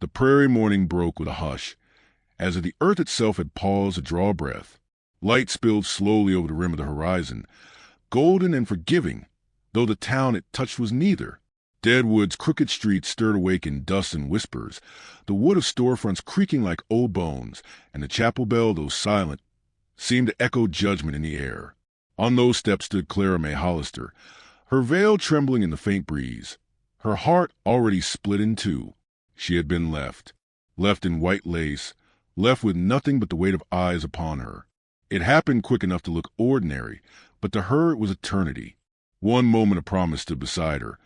The prairie morning broke with a hush, as if the earth itself had paused to draw a breath. Light spilled slowly over the rim of the horizon, golden and forgiving, though the town it touched was neither. Deadwood's crooked streets stirred awake in dust and whispers, the wood of storefronts creaking like old bones, and the chapel bell, though silent, seemed to echo judgment in the air. On those steps stood Clara May Hollister, her veil trembling in the faint breeze, her heart already split in two. She had been left in white lace, left with nothing but the weight of eyes upon her. It happened quick enough to look ordinary, but to her it was eternity. One moment a promise stood beside her,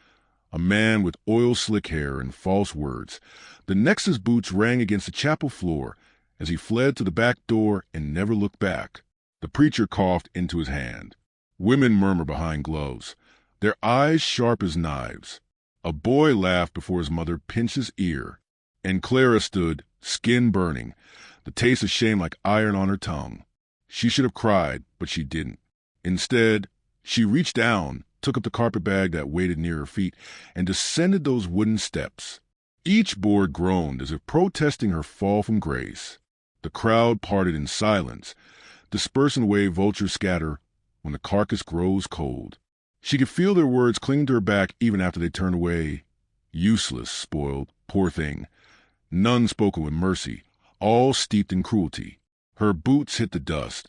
a man with oil-slick hair and false words. The next his boots rang against the chapel floor as he fled to the back door and never looked back. The preacher coughed into his hand. Women murmured behind gloves, their eyes sharp as knives. A boy laughed before his mother pinched his ear, and Clara stood, skin burning, the taste of shame like iron on her tongue. She should have cried, but she didn't. Instead, she reached down, took up the carpet bag that waited near her feet, and descended those wooden steps. Each board groaned as if protesting her fall from grace. The crowd parted in silence, dispersing the way vultures scatter when the carcass grows cold. She could feel their words clinging to her back even after they turned away. Useless, spoiled, poor thing. None spoken with mercy, all steeped in cruelty. Her boots hit the dust,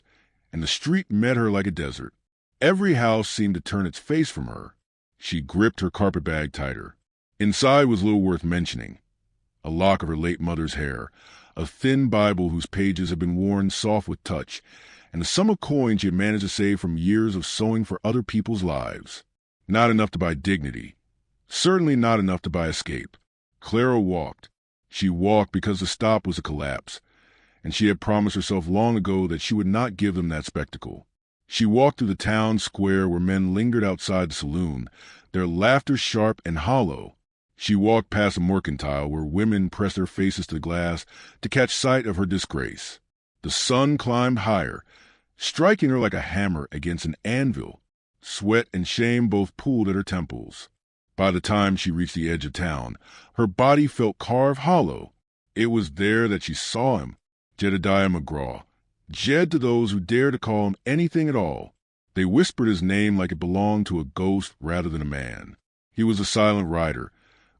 and the street met her like a desert. Every house seemed to turn its face from her. She gripped her carpet bag tighter. Inside was little worth mentioning. A lock of her late mother's hair, a thin Bible whose pages had been worn soft with touch, and a sum of coins she had managed to save from years of sewing for other people's lives. Not enough to buy dignity. Certainly not enough to buy escape. Clara walked. She walked because the stop was a collapse, and she had promised herself long ago that she would not give them that spectacle. She walked through the town square where men lingered outside the saloon, their laughter sharp and hollow. She walked past a mercantile where women pressed their faces to the glass to catch sight of her disgrace. The sun climbed higher, striking her like a hammer against an anvil. Sweat and shame both pooled at her temples. By the time she reached the edge of town, her body felt carved hollow. It was there that she saw him, Jedediah McGraw. Jed to those who dared to call him anything at all. They whispered his name like it belonged to a ghost rather than a man. He was a silent rider,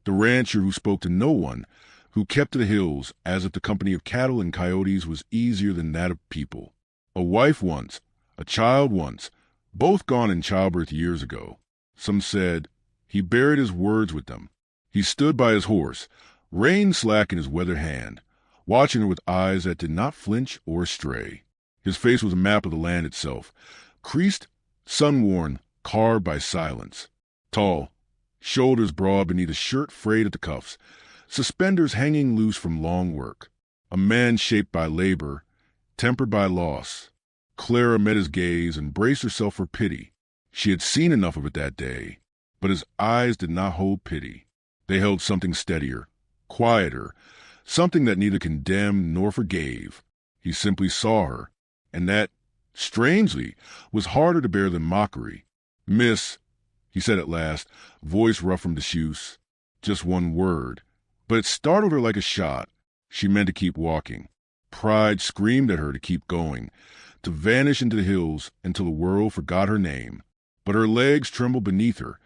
the rancher who spoke to no one, who kept to the hills as if the company of cattle and coyotes was easier than that of people. A wife once, a child once, both gone in childbirth years ago. Some said he buried his words with them. He stood by his horse, rein slack in his weathered hand, watching her with eyes that did not flinch or stray. His face was a map of the land itself, creased, sun-worn, carved by silence. Tall, shoulders broad beneath a shirt frayed at the cuffs, suspenders hanging loose from long work. A man shaped by labor, tempered by loss. Clara met his gaze and braced herself for pity. She had seen enough of it that day, but his eyes did not hold pity. They held something steadier, quieter, something that neither condemned nor forgave. He simply saw her, and that, strangely, was harder to bear than mockery. "Miss," he said at last, voice rough from disuse. Just one word, but it startled her like a shot. She meant to keep walking. Pride screamed at her to keep going, to vanish into the hills until the world forgot her name. But her legs trembled beneath her,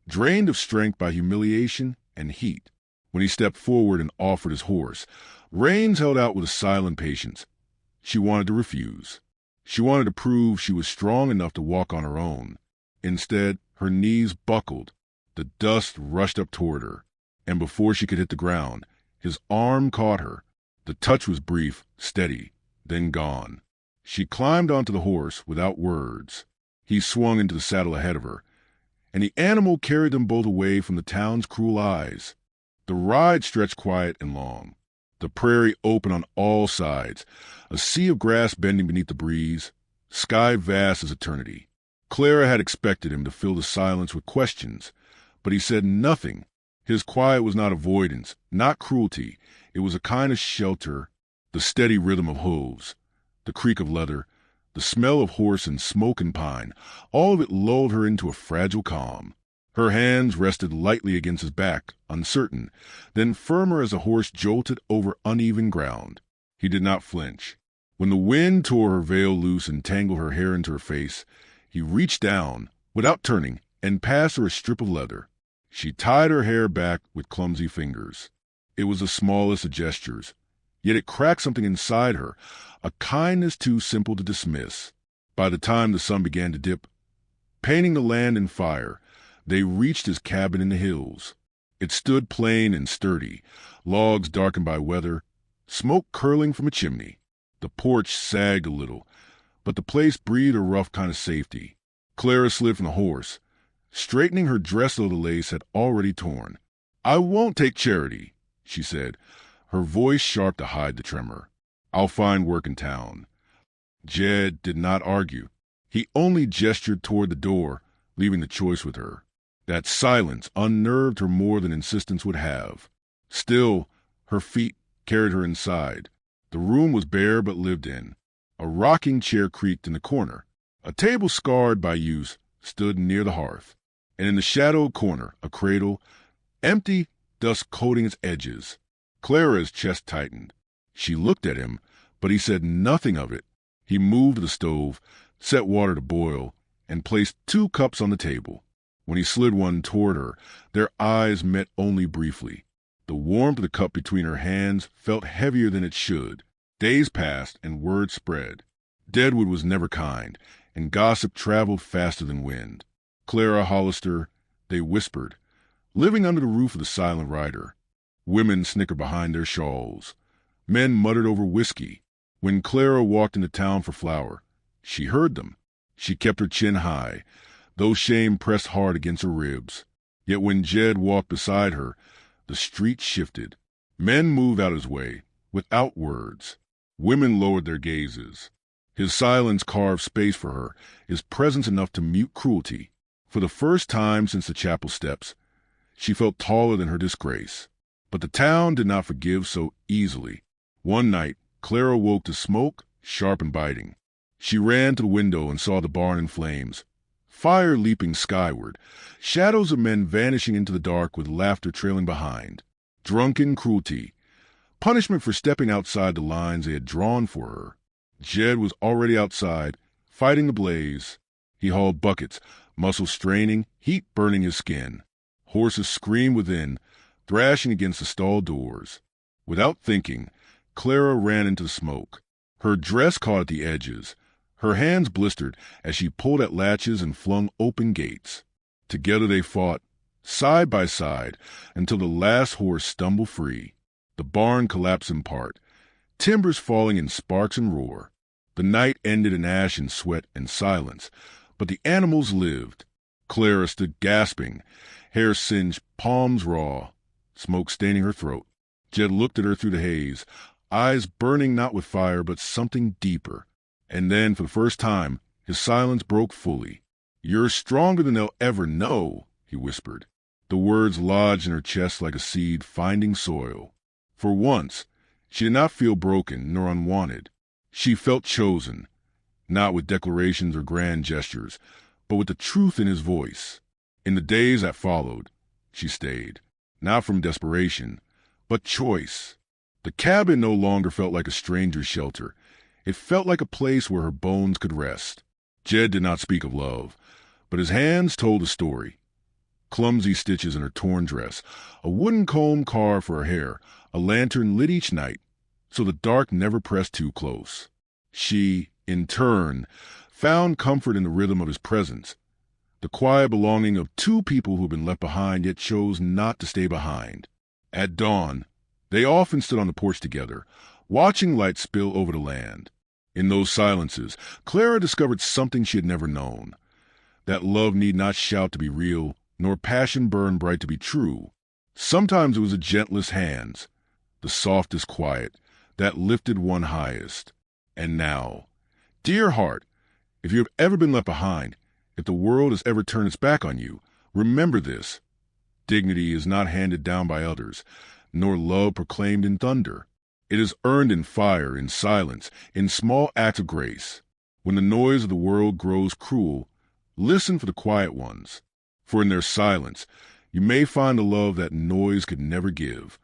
drained of strength by humiliation and heat. When he stepped forward and offered his horse, reins held out with a silent patience. She wanted to refuse. She wanted to prove she was strong enough to walk on her own. Instead, her knees buckled. The dust rushed up toward her, and before she could hit the ground, his arm caught her. The touch was brief, steady, then gone. She climbed onto the horse without words. He swung into the saddle ahead of her, and the animal carried them both away from the town's cruel eyes. The ride stretched quiet and long. The prairie open on all sides, a sea of grass bending beneath the breeze, sky vast as eternity. Clara had expected him to fill the silence with questions, but he said nothing. His quiet was not avoidance, not cruelty. It was a kind of shelter, the steady rhythm of hooves, the creak of leather, the smell of horse and smoke and pine. All of it lulled her into a fragile calm. Her hands rested lightly against his back, uncertain, then firmer as a horse jolted over uneven ground. He did not flinch. When the wind tore her veil loose and tangled her hair into her face, he reached down, without turning, and passed her a strip of leather. She tied her hair back with clumsy fingers. It was the smallest of gestures, yet it cracked something inside her, a kindness too simple to dismiss. By the time the sun began to dip, painting the land in fire, they reached his cabin in the hills. It stood plain and sturdy, logs darkened by weather, smoke curling from a chimney. The porch sagged a little, but the place breathed a rough kind of safety. Clara slid from the horse, straightening her dress though the lace had already torn. "I won't take charity," she said, her voice sharp to hide the tremor. "I'll find work in town." Jed did not argue. He only gestured toward the door, leaving the choice with her. That silence unnerved her more than insistence would have. Still, her feet carried her inside. The room was bare but lived in. A rocking chair creaked in the corner. A table scarred by use stood near the hearth, and in the shadowed corner a cradle, empty, dust coating its edges. Clara's chest tightened. She looked at him, but he said nothing of it. He moved to the stove, set water to boil, and placed 2 cups on the table. When he slid one toward her, their eyes met only briefly. The warmth of the cup between her hands felt heavier than it should. Days passed and word spread. Deadwood was never kind, and gossip traveled faster than wind. Clara Hollister, they whispered, living under the roof of the silent rider. Women snickered behind their shawls. Men muttered over whiskey. When Clara walked into town for flour, she heard them. She kept her chin high, though shame pressed hard against her ribs. Yet when Jed walked beside her, the street shifted. Men moved out his way, without words. Women lowered their gazes. His silence carved space for her, his presence enough to mute cruelty. For the first time since the chapel steps, she felt taller than her disgrace. But the town did not forgive so easily. One night, Clara woke to smoke, sharp and biting. She ran to the window and saw the barn in flames, fire leaping skyward, shadows of men vanishing into the dark with laughter trailing behind. Drunken cruelty, punishment for stepping outside the lines they had drawn for her. Jed was already outside, fighting the blaze. He hauled buckets, muscles straining, heat burning his skin. Horses screamed within, thrashing against the stall doors. Without thinking, Clara ran into the smoke. Her dress caught at the edges. Her hands blistered as she pulled at latches and flung open gates. Together they fought, side by side, until the last horse stumbled free. The barn collapsed in part, timbers falling in sparks and roar. The night ended in ash and sweat and silence, but the animals lived. Clara stood gasping, hair singed, palms raw, smoke staining her throat. Jed looked at her through the haze, eyes burning not with fire but something deeper. And then, for the first time, his silence broke fully. "You're stronger than they'll ever know," he whispered. The words lodged in her chest like a seed finding soil. For once, she did not feel broken nor unwanted. She felt chosen, not with declarations or grand gestures, but with the truth in his voice. In the days that followed, she stayed, not from desperation, but choice. The cabin no longer felt like a stranger's shelter. It felt like a place where her bones could rest. Jed did not speak of love, but his hands told a story. Clumsy stitches in her torn dress, a wooden comb carved for her hair, a lantern lit each night, so the dark never pressed too close. She, in turn, found comfort in the rhythm of his presence, the quiet belonging of 2 people who had been left behind yet chose not to stay behind. At dawn, they often stood on the porch together, watching light spill over the land. In those silences, Clara discovered something she had never known, that love need not shout to be real, nor passion burn bright to be true. Sometimes it was the gentlest hands, the softest quiet, that lifted one highest. And now, dear heart, if you have ever been left behind, if the world has ever turned its back on you, remember this. Dignity is not handed down by others, nor love proclaimed in thunder. It is earned in fire, in silence, in small acts of grace. When the noise of the world grows cruel, listen for the quiet ones, For in their silence, you may find a love that noise could never give.